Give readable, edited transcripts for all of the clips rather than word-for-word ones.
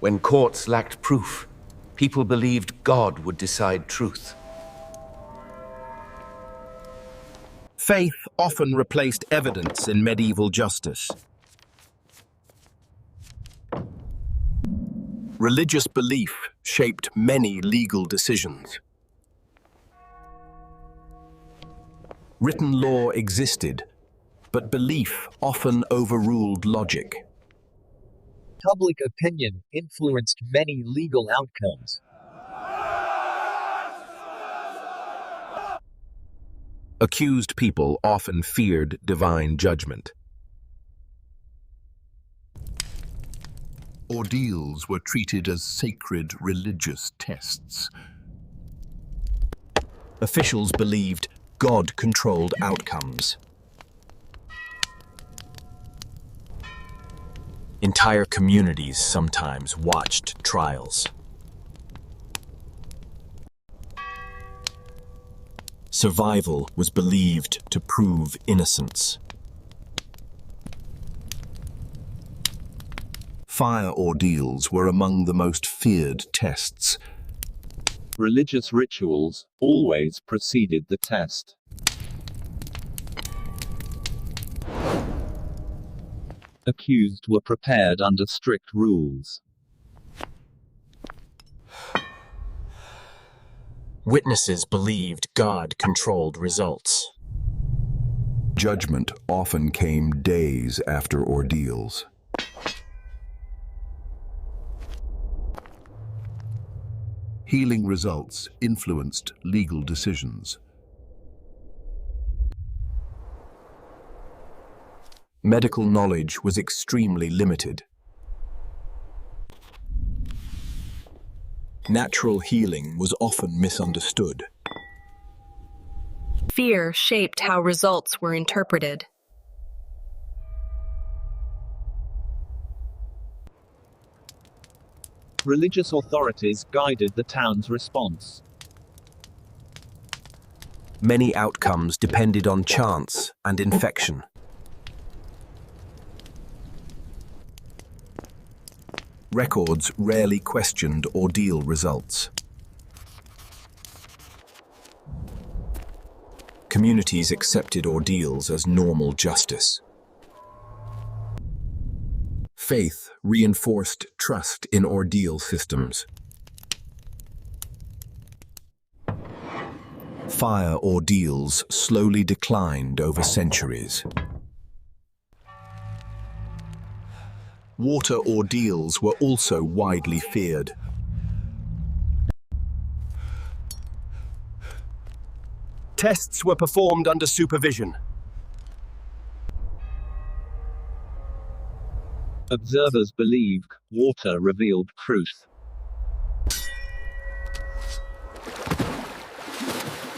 When courts lacked proof, people believed God would decide truth. Faith often replaced evidence in medieval justice. Religious belief shaped many legal decisions. Written law existed, but belief often overruled logic. Public opinion influenced many legal outcomes. Accused people often feared divine judgment. Ordeals were treated as sacred religious tests. Officials believed God controlled outcomes. Entire communities sometimes watched trials. Survival was believed to prove innocence. Fire ordeals were among the most feared tests. Religious rituals always preceded the test. Accused were prepared under strict rules. Witnesses believed God controlled results. Judgment often came days after ordeals. Healing results influenced legal decisions. Medical knowledge was extremely limited. Natural healing was often misunderstood. Fear shaped how results were interpreted. Religious authorities guided the town's response. Many outcomes depended on chance and infection. Records rarely questioned ordeal results. Communities accepted ordeals as normal justice. Faith reinforced trust in ordeal systems. Fire ordeals slowly declined over centuries. Water ordeals were also widely feared. Tests were performed under supervision. Observers believed water revealed truth.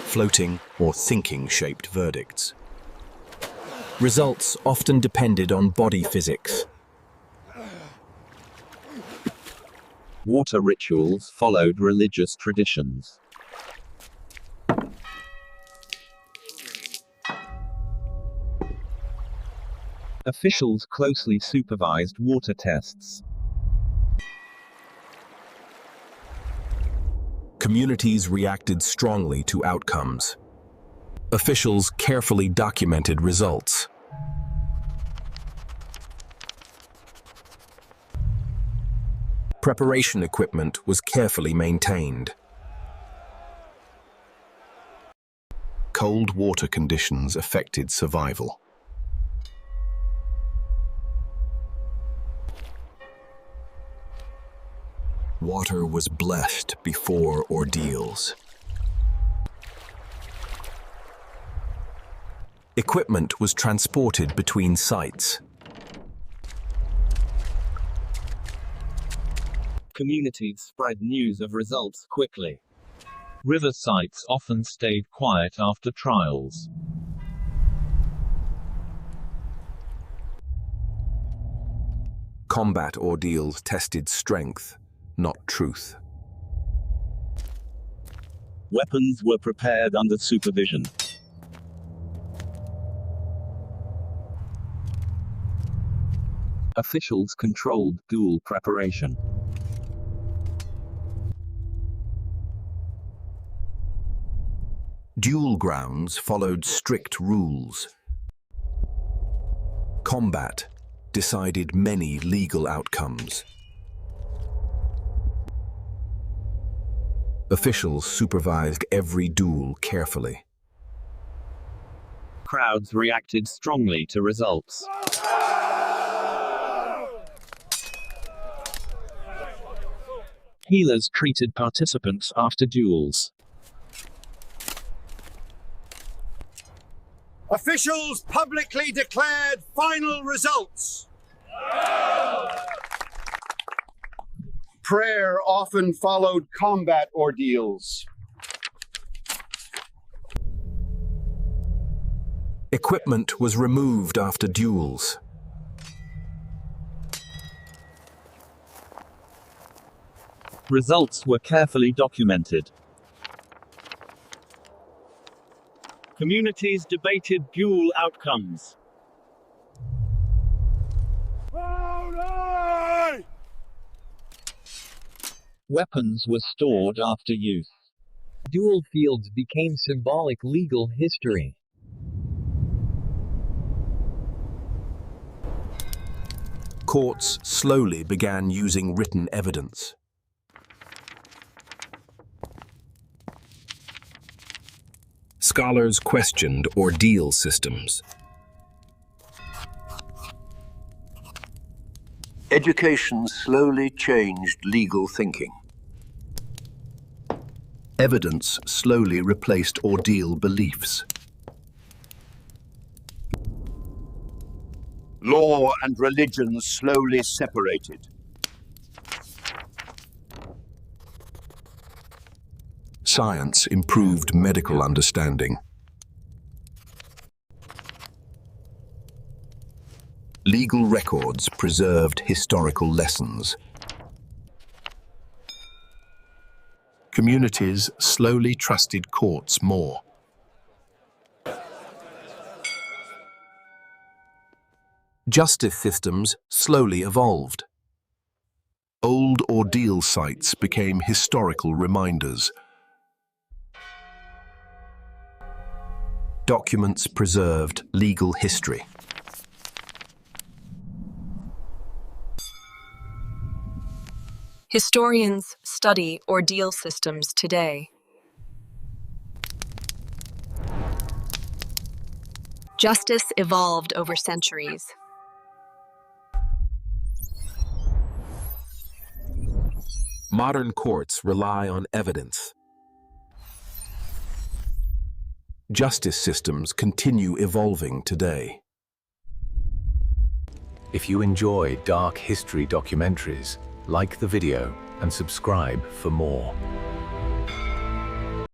Floating or thinking-shaped verdicts. Results often depended on body physics. Water rituals followed religious traditions. Officials closely supervised water tests. Communities reacted strongly to outcomes. Officials carefully documented results. Preparation equipment was carefully maintained. Cold water conditions affected survival. Water was blessed before ordeals. Equipment was transported between sites. Communities spread news of results quickly. River sites often stayed quiet after trials. Combat ordeals tested strength, not truth. Weapons were prepared under supervision. Officials controlled duel preparation. Duel grounds followed strict rules. Combat decided many legal outcomes. Officials supervised every duel carefully. Crowds reacted strongly to results. Healers treated participants after duels. Officials publicly declared final results. Prayer often followed combat ordeals. Equipment was removed after duels. Results were carefully documented. Communities debated duel outcomes. Weapons were stored after use. Duel fields became symbolic legal history. Courts slowly began using written evidence. Scholars questioned ordeal systems. Education slowly changed legal thinking. Evidence slowly replaced ordeal beliefs. Law and religion slowly separated. Science improved medical understanding. Legal records preserved historical lessons. Communities slowly trusted courts more. Justice systems slowly evolved. Old ordeal sites became historical reminders. Documents preserved legal history. Historians study ordeal systems today. Justice evolved over centuries. Modern courts rely on evidence. Justice systems continue evolving today. If you enjoy dark history documentaries, like the video and subscribe for more.